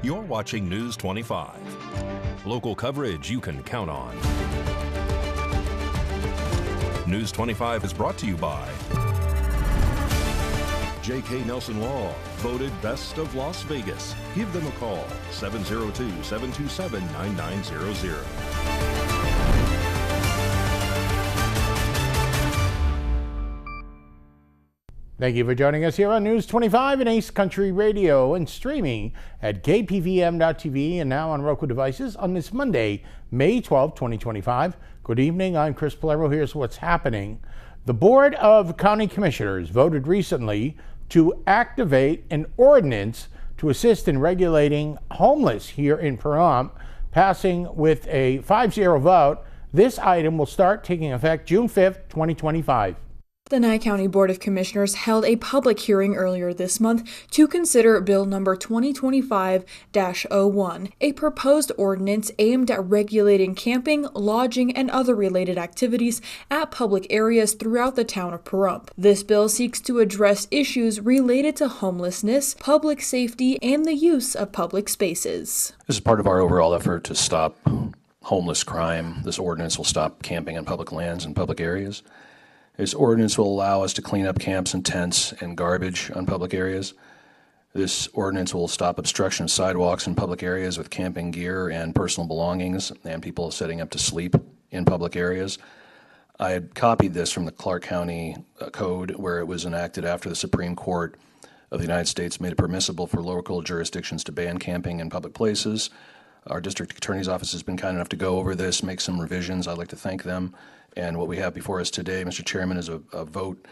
You're watching News 25. Local coverage you can count on. News 25 is brought to you by J.K. Nelson Law, voted best of Las Vegas. Give them a call, 702-727-9900. Thank you for joining us here on News 25 and Ace Country Radio and streaming at KPVM.TV and now on Roku devices on this Monday, May 12, 2025. Good evening. I'm Chris Polero. Here's what's happening. The Board of County Commissioners voted recently to activate an ordinance to assist in regulating homeless here in Pahrump, passing with a 5-0 vote. This item will start taking effect June 5th, 2025. The Nye County Board of Commissioners held a public hearing earlier this month to consider Bill number 2025-01, a proposed ordinance aimed at regulating camping, lodging, and other related activities at public areas throughout the town of Pahrump. This bill seeks to address issues related to homelessness, public safety, and the use of public spaces. This is part of our overall effort to stop homeless crime. This ordinance will stop camping on public lands and public areas. This ordinance will allow us to clean up camps and tents and garbage on public areas. This ordinance will stop obstruction of sidewalks in public areas with camping gear and personal belongings and people setting up to sleep in public areas. I had copied this from the Clark County Code, where it was enacted after the Supreme Court of the United States made it permissible for local jurisdictions to ban camping in public places. Our district attorney's office has been kind enough to go over this, make some revisions. I'd like to thank them. And what we have before us today, Mr. Chairman, is a vote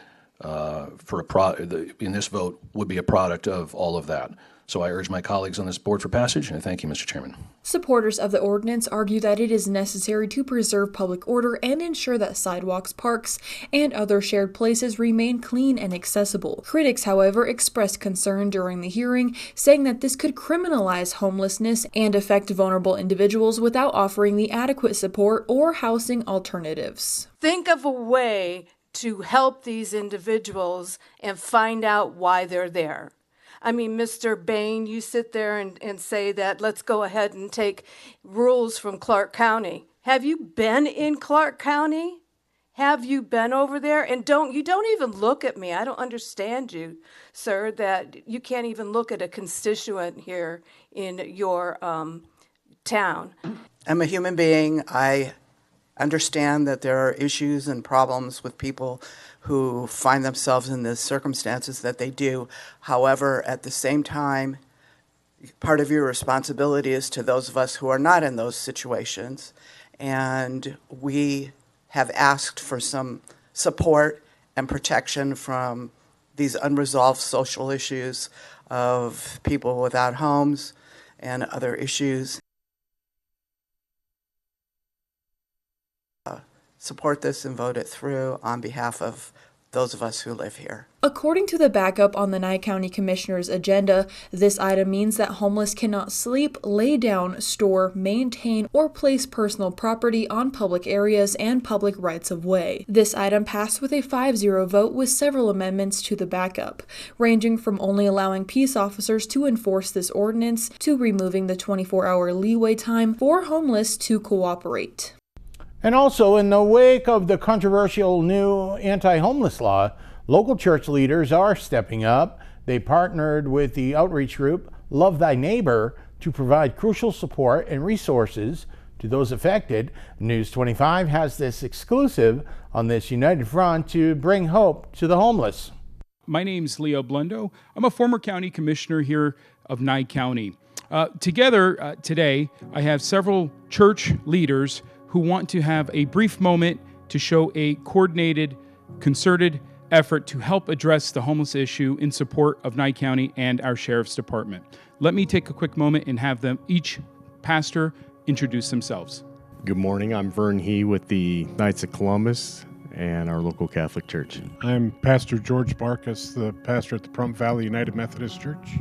in this vote would be a product of all of that. So I urge my colleagues on this board for passage, and I thank you, Mr. Chairman. Supporters of the ordinance argue that it is necessary to preserve public order and ensure that sidewalks, parks, and other shared places remain clean and accessible. Critics, however, expressed concern during the hearing, saying that this could criminalize homelessness and affect vulnerable individuals without offering the adequate support or housing alternatives. Think of a way to help these individuals and find out why they're there. I mean, Mr. Bain, you sit there and say that let's go ahead and take rules from Clark County. Have you been in Clark County? Have you been over there? And don't even look at me. I don't understand you, sir, that you can't even look at a constituent here in your town. I'm a human being. I understand that there are issues and problems with people who find themselves in the circumstances that they do. However, at the same time, part of your responsibility is to those of us who are not in those situations. And we have asked for some support and protection from these unresolved social issues of people without homes and other issues. Support this and vote it through on behalf of those of us who live here. According to the backup on the Nye County Commissioner's agenda, this item means that homeless cannot sleep, lay down, store, maintain, or place personal property on public areas and public rights of way. This item passed with a 5-0 vote with several amendments to the backup, ranging from only allowing peace officers to enforce this ordinance to removing the 24-hour leeway time for homeless to cooperate. And also, in the wake of the controversial new anti-homeless law, local church leaders are stepping up. They partnered with the outreach group Love Thy Neighbor to provide crucial support and resources to those affected. News 25 has this exclusive on this united front to bring hope to the homeless. My name's Leo Blundo. I'm a former county commissioner here of Nye County. Together today, I have several church leaders who want to have a brief moment to show a coordinated, concerted effort to help address the homeless issue in support of Nye County and our Sheriff's Department. Let me take a quick moment and have them, each pastor, introduce themselves. Good morning. I'm Vern He with the Knights of Columbus and our local Catholic Church. I'm Pastor George Barkas, the pastor at the Pahrump Valley United Methodist Church.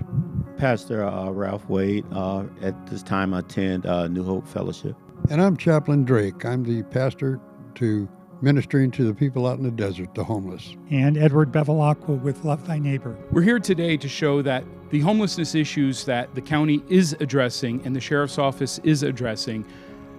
Pastor Ralph Wade. At this time, I attend New Hope Fellowship. And I'm Chaplain Drake. I'm the pastor to ministering to the people out in the desert, the homeless. And Edward Bevilacqua with Love Thy Neighbor. We're here today to show that The homelessness issues that the county is addressing and the sheriff's office is addressing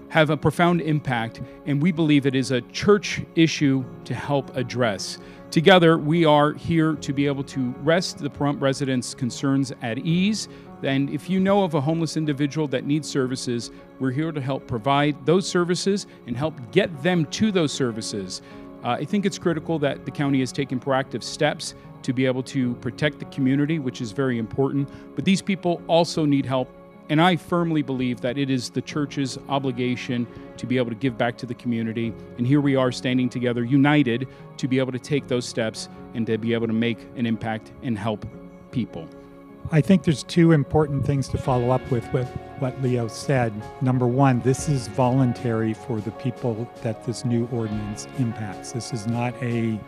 have a profound impact, and we believe it is a church issue to help address. Together, we are here to be able to rest the Pahrump residents' concerns at ease. And if you know of a homeless individual that needs services, we're here to help provide those services and help get them to those services. I think it's critical that the county has taken proactive steps to be able to protect the community, which is very important. But these people also need help. And I firmly believe that it is the church's obligation to be able to give back to the community. And here we are standing together, united, to be able to take those steps and to be able to make an impact and help people. I think there's two important things to follow up with what Leo said. Number one, this is voluntary for the people that this new ordinance impacts. This is not a,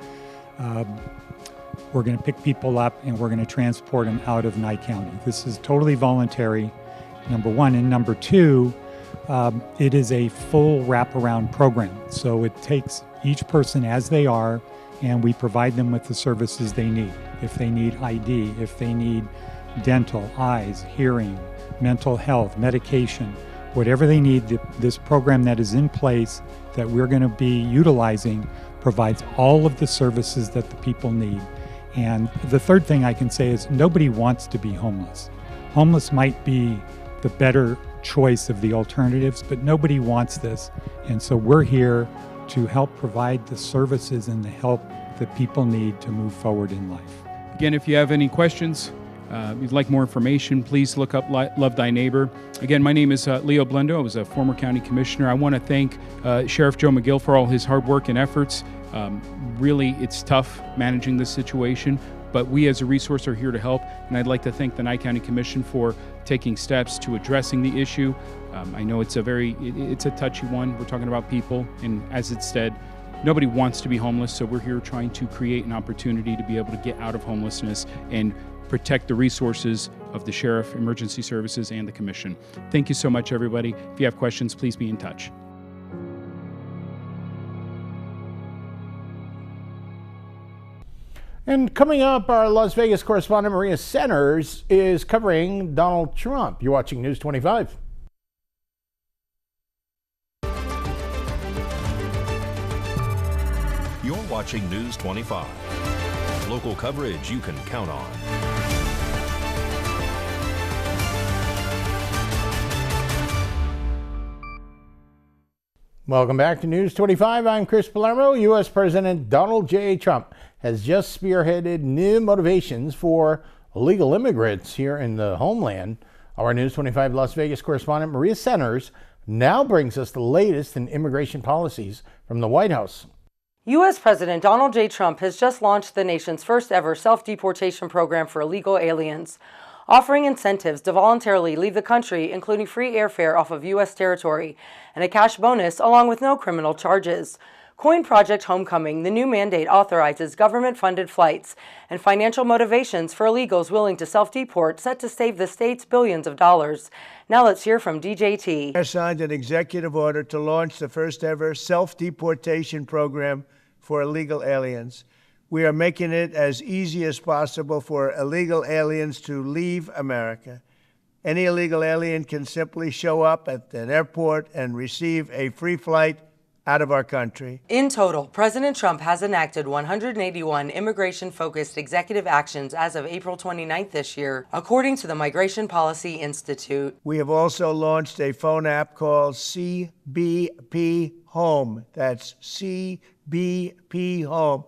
we're going to pick people up and we're going to transport them out of Nye County. This is totally voluntary, number one. And number two, it is a full wraparound program. So it takes each person as they are, and we provide them with the services they need. If they need ID, if they need dental, eyes, hearing, mental health, medication, whatever they need, this program that is in place that we're going to be utilizing provides all of the services that the people need. And the third thing I can say is nobody wants to be homeless. Homeless might be the better choice of the alternatives, but nobody wants this. And so we're here to help provide the services and the help that people need to move forward in life. Again, if you have any questions, you'd like more information, please look up Love Thy Neighbor. Again, my name is Leo Blendo. I was a former county commissioner. I want to thank Sheriff Joe McGill for all his hard work and efforts. Really, it's tough managing this situation, but we as a resource are here to help. And I'd like to thank the Nye County Commission for taking steps to addressing the issue. I know it's a touchy one. We're talking about people, and as it said, nobody wants to be homeless, so we're here trying to create an opportunity to be able to get out of homelessness and protect the resources of the sheriff, emergency services, and the commission. Thank you so much, everybody. If you have questions, please be in touch. And coming up, our Las Vegas correspondent Maria Centers is covering Donald Trump. You're watching News 25. You're watching News 25. Local coverage you can count on. Welcome back to News 25. I'm Chris Palermo. U.S. President Donald J. Trump has just spearheaded new motivations for illegal immigrants here in the homeland. Our News 25 Las Vegas correspondent Maria Centers now brings us the latest in immigration policies from the White House. U.S. President Donald J. Trump has just launched the nation's first ever self-deportation program for illegal aliens, offering incentives to voluntarily leave the country, including free airfare off of U.S. territory and a cash bonus along with no criminal charges. Coined Project Homecoming, the new mandate authorizes government-funded flights and financial motivations for illegals willing to self-deport, set to save the states billions of dollars. Now let's hear from DJT. I signed an executive order to launch the first ever self-deportation program for illegal aliens. We are making it as easy as possible for illegal aliens to leave America. Any illegal alien can simply show up at an airport and receive a free flight out of our country. In total, President Trump has enacted 181 immigration-focused executive actions as of April 29th this year, according to the Migration Policy Institute. We have also launched a phone app called CBP Home. That's CBP Home,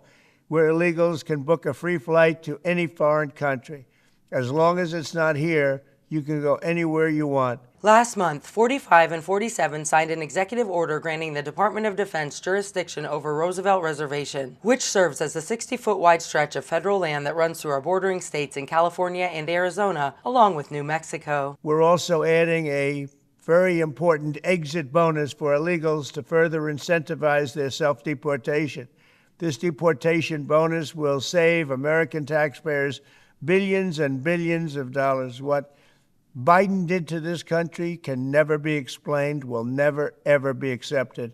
where illegals can book a free flight to any foreign country. As long as it's not here, you can go anywhere you want. Last month, 45 and 47 signed an executive order granting the Department of Defense jurisdiction over Roosevelt Reservation, which serves as a 60-foot wide stretch of federal land that runs through our bordering states in California and Arizona, along with New Mexico. We're also adding a very important exit bonus for illegals to further incentivize their self-deportation. This deportation bonus will save American taxpayers billions and billions of dollars. What Biden did to this country can never be explained, will never, ever be accepted.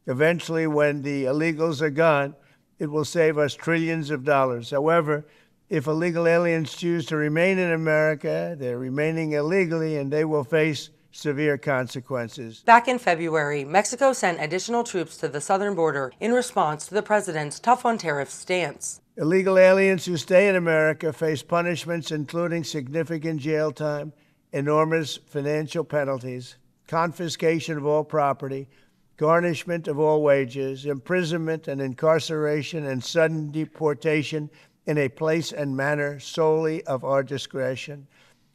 Eventually, when the illegals are gone, it will save us trillions of dollars. However, If illegal aliens choose to remain in America, they're remaining illegally and they will face severe consequences. Back in February, Mexico sent additional troops to the southern border in response to the president's tough-on-tariff stance. Illegal aliens who stay in America face punishments including significant jail time, enormous financial penalties, confiscation of all property, garnishment of all wages, imprisonment and incarceration, and sudden deportation in a place and manner solely of our discretion.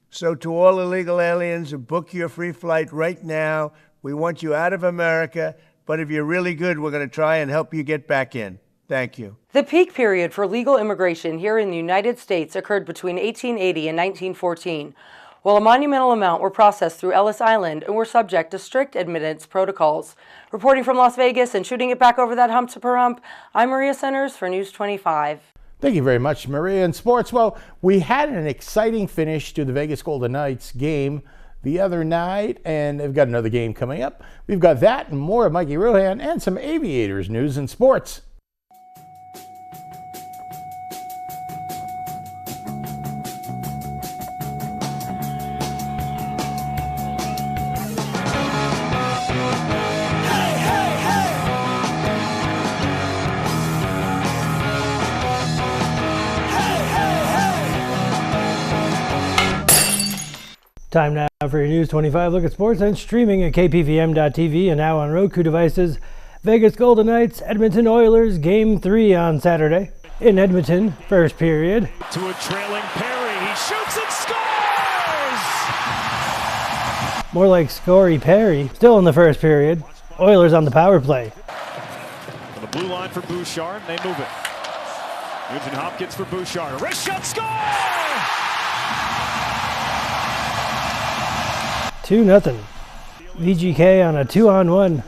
So to all illegal aliens, book your free flight right now. We want you out of America, but if you're really good, we're going to try and help you get back in. Thank you. The peak period for legal immigration here in the United States occurred between 1880 and 1914, while a monumental amount were processed through Ellis Island and were subject to strict admittance protocols. Reporting from Las Vegas and shooting it back over that hump to Pahrump, I'm Maria Centers for News 25. Thank you very much, Maria. In sports, well, we had an exciting finish to the Vegas Golden Knights game the other night, and they've got another game coming up. We've got that and more of Mikey Rohan and some Aviators news and sports. Time now for your News 25 look at sports and streaming at KPVM.TV and now on Roku devices. Vegas Golden Knights, Edmonton Oilers, Game 3 on Saturday. In Edmonton, first period. To a trailing Perry, he shoots and scores! More like Scorey Perry, still in the first period. Oilers on the power play. On the blue line for Bouchard, they move it. Nugent Hopkins for Bouchard, a wrist shot, score! 2-0. VGK on a 2-on-1. To the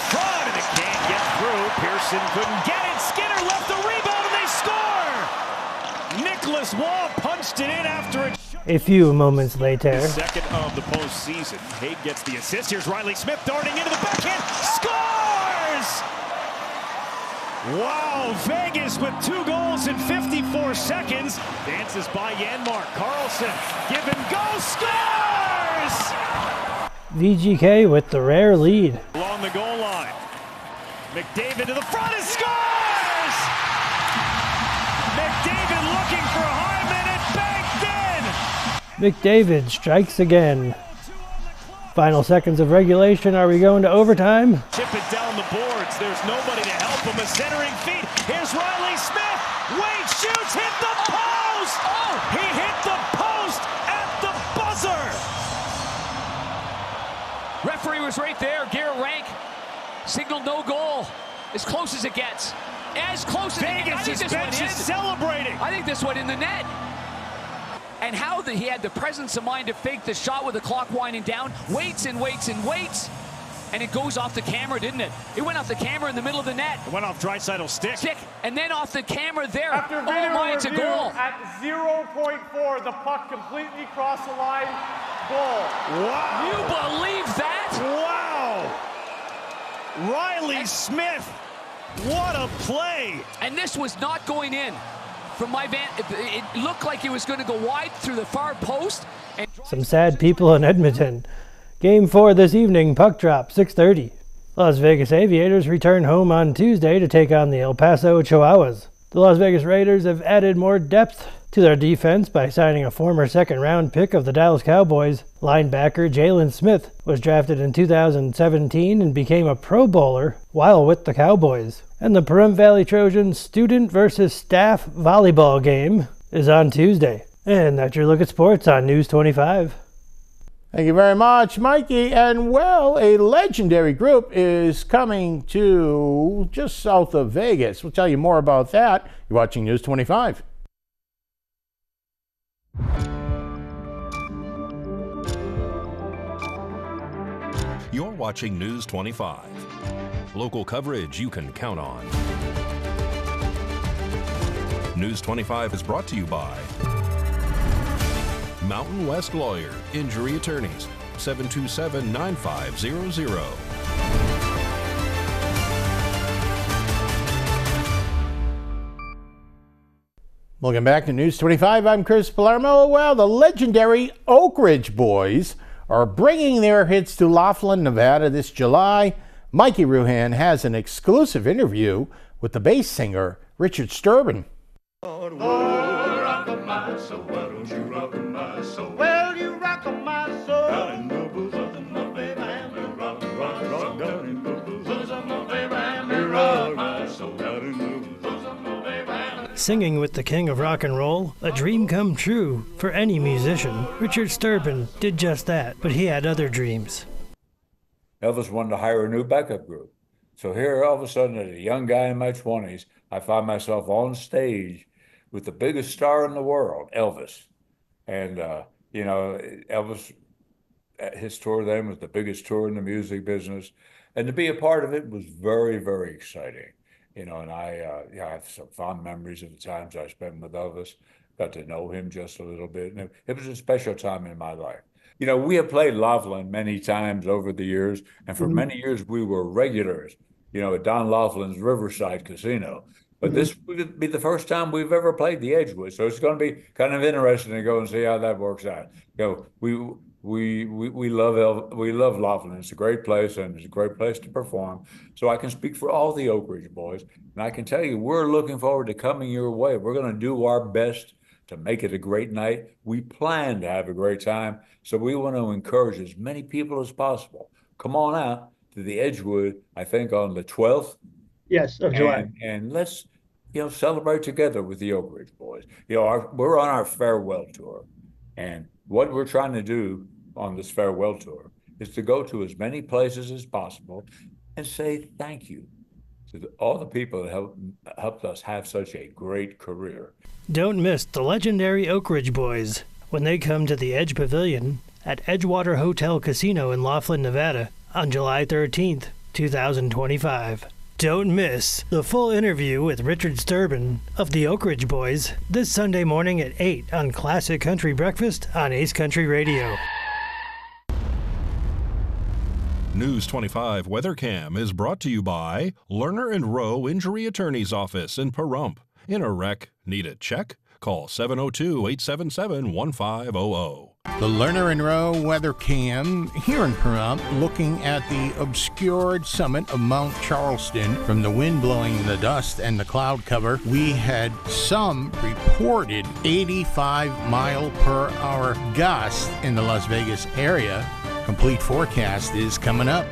front, and it can't get through. Pearson couldn't get it. Skinner left the rebound, and they score! Nicholas Waugh punched it in after it. A few moments later. Second of the postseason. Haig gets the assist. Here's Riley Smith darting into the backhand. Scores! Wow, Vegas with 2 goals in 54 seconds. Dances by Janmark. Carlson, give and go, scores! VGK with the rare lead. Along the goal line. McDavid to the front and scores! McDavid looking for a high minute, banked in! McDavid strikes again. Final seconds of regulation. Are we going to overtime? Chip it down the boards. There's nobody to help him. A centering feed. Here's Riley Smith. Wade shoots. Hit the post. Oh, he hit the post at the buzzer. Referee was right there. Garrett Rank signaled no goal. As close as it gets. As close as Vegas' it gets. bench is celebrating. I think this went in the net. And how he had the presence of mind to fake the shot with the clock winding down, waits and waits and waits, and it goes off the camera, didn't it? It went off the camera in the middle of the net. It went off Draisaitl's stick. And then off the camera there. After video oh my, it's a review, goal. At 0.4, the puck completely crossed the line. Goal. Wow. You believe that? Wow. Riley Smith, what a play. And this was not going in. From my van, it looked like it was going to go wide through the far post. And some sad people in Edmonton. Game 4 this evening, puck drop, 6:30. Las Vegas Aviators return home on Tuesday to take on the El Paso Chihuahuas. The Las Vegas Raiders have added more depth to their defense by signing a former second-round pick of the Dallas Cowboys. Linebacker Jalen Smith was drafted in 2017 and became a Pro Bowler while with the Cowboys. And the Pahrump Valley Trojans student versus staff volleyball game is on Tuesday. And that's your look at sports on News 25. Thank you very much, Mikey. And well, a legendary group is coming to just south of Vegas. We'll tell you more about that. You're watching News 25. You're watching News 25. Local coverage you can count on. News 25 is brought to you by Mountain West Lawyer, Injury Attorneys, 727-9500. Welcome back to News 25. I'm Chris Palermo. Well, the legendary Oak Ridge Boys are bringing their hits to Laughlin, Nevada this July. Mikey Ruhan has an exclusive interview with the bass singer, Richard Sturban. Well, you rock my soul. Down in the bosom of my baby, and you rock down in the bosom of my baby, and you rock my soul. Down in the bosom of my baby. Singing with the king of rock and roll, a dream come true for any musician. Richard Sturban did just that, but he had other dreams. Elvis wanted to hire a new backup group. So here, all of a sudden, as a young guy in my 20s, I find myself on stage with the biggest star in the world, Elvis. And, Elvis, his tour then was the biggest tour in the music business. And to be a part of it was very, very exciting. And I have some fond memories of the times I spent with Elvis, got to know him just a little bit. And it was a special time in my life. We have played Laughlin many times over the years, and for many years we were regulars, at Don Laughlin's Riverside Casino. But this would be the first time we've ever played the Edgewood, so it's going to be kind of interesting to go and see how that works out. We love Laughlin. It's a great place, and it's a great place to perform. So I can speak for all the Oak Ridge Boys, and I can tell you we're looking forward to coming your way. We're going to do our best to make it a great night. We plan to have a great time, so we want to encourage as many people as possible. Come on out to the Edgewood, I think on the 12th. Yes, of July. And let's, celebrate together with the Oak Ridge Boys. We're on our farewell tour, and what we're trying to do on this farewell tour is to go to as many places as possible and say thank you to all the people that helped us have such a great career. Don't miss the legendary Oak Ridge Boys when they come to the Edge Pavilion at Edgewater Hotel Casino in Laughlin, Nevada on July 13th, 2025. Don't miss the full interview with Richard Sturban of the Oak Ridge Boys this Sunday morning at 8 on Classic Country Breakfast on Ace Country Radio. News 25 Weather Cam is brought to you by Lerner and Rowe Injury Attorney's Office in Pahrump. In a wreck, need a check? Call 702-877-1500. The Lerner and Rowe Weather Cam here in Pahrump, looking at the obscured summit of Mount Charleston. From the wind blowing the dust and the cloud cover, we had some reported 85-mile-per-hour gusts in the Las Vegas area. Complete forecast is coming up.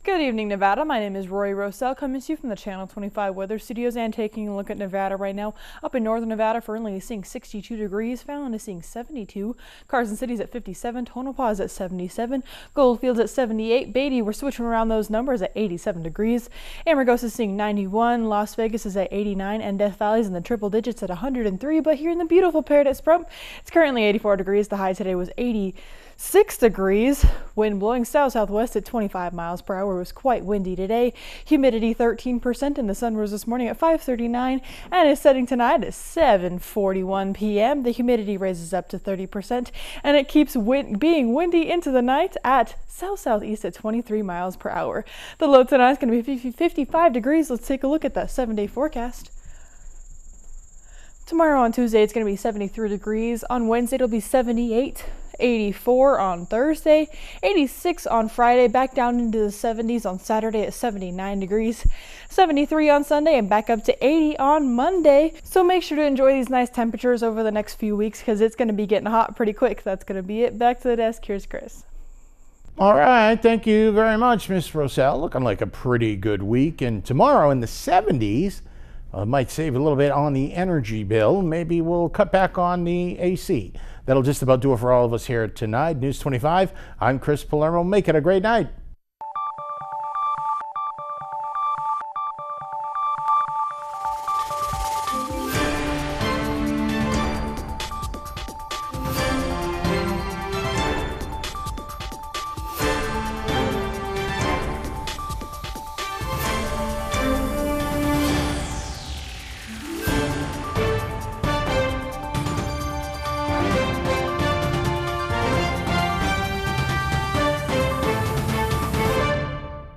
Good evening, Nevada. My name is Rory Rosell, coming to you from the Channel 25 Weather Studios and taking a look at Nevada right now. Up in northern Nevada, Fernley is seeing 62 degrees, Fallon is seeing 72, Carson City's at 57, Tonopah is at 77, Goldfield's at 78, Beatty, we're switching around those numbers at 87 degrees, Amargosa is seeing 91, Las Vegas is at 89, and Death Valley's in the triple digits at 103, but here in the beautiful Paradise Pahrump, it's currently 84 degrees. The high today was 86 degrees. Wind blowing south-southwest at 25 miles per hour. It was quite windy today. Humidity 13%, and the sun rose this morning at 5:39 and is setting tonight at 7:41 p.m. The humidity raises up to 30%, and it keeps being windy into the night at south-southeast at 23 miles per hour. The low tonight is going to be 55 degrees. Let's take a look at that 7-day forecast. Tomorrow on Tuesday, it's going to be 73 degrees. On Wednesday, it'll be 78, 84 on Thursday, 86 on Friday, back down into the 70s on Saturday at 79 degrees, 73 on Sunday, and back up to 80 on Monday. So make sure to enjoy these nice temperatures over the next few weeks because it's going to be getting hot pretty quick. That's going to be it. Back to the desk. Here's Chris. All right. Thank you very much, Miss Rosell. Looking like a pretty good week. And tomorrow in the 70s, might save a little bit on the energy bill. Maybe we'll cut back on the AC. That'll just about do it for all of us here tonight. News 25, I'm Chris Palermo. Make it a great night.